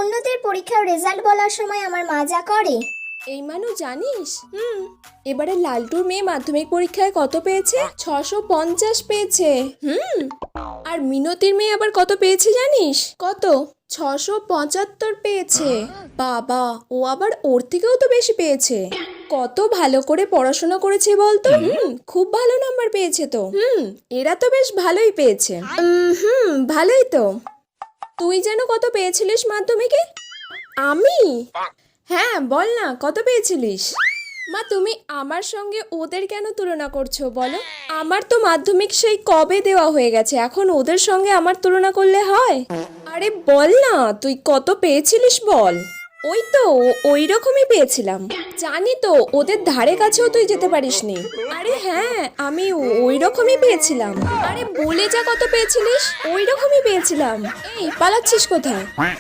অন্যদের পরীক্ষার রেজাল্ট বলার সময় আমার মা যা করে। এই মানু জানিস এবারে লালটুর মেয়ে মাধ্যমিক পরীক্ষায় কত পেয়েছে? 650 পেয়েছে। আর মিনতির মেয়ে আবার কত পেয়েছে জানিস? কত? 675 পেয়েছে। বাবা, ও আবার ওর থেকেও তো বেশি পেয়েছে। কত ভালো করে পড়াশোনা করেছে বলতো। খুব ভালো নাম্বার পেয়েছে তো। এরা তো বেশ ভালোই পেয়েছে। ভালোই তো। তুই যেন কত পেয়েছিলিস মাধ্যমিকে? আমি? হ্যাঁ বল না, কত পেয়েছিলিস? মা, তুমি আমার সঙ্গে ওদের কেন তুলনা করছো বলো? আমার তো মাধ্যমিক সেই কবে দেওয়া হয়ে গেছে, এখন ওদের সঙ্গে আমার তুলনা করলে হয়? আরে বল না, তুই কত পেয়েছিলিস বল। ওই তো ওই রকমই পেয়েছিলাম। জানি তো, ওদের ধারে কাছেও তুই যেতে পারিসনি। আরে হ্যাঁ, আমি ওই রকমই পেয়েছিলাম। আরে বলে যা কত পেয়েছিলিস। ওই রকমই পেয়েছিলাম। এই পালাচ্ছিস কোথায়?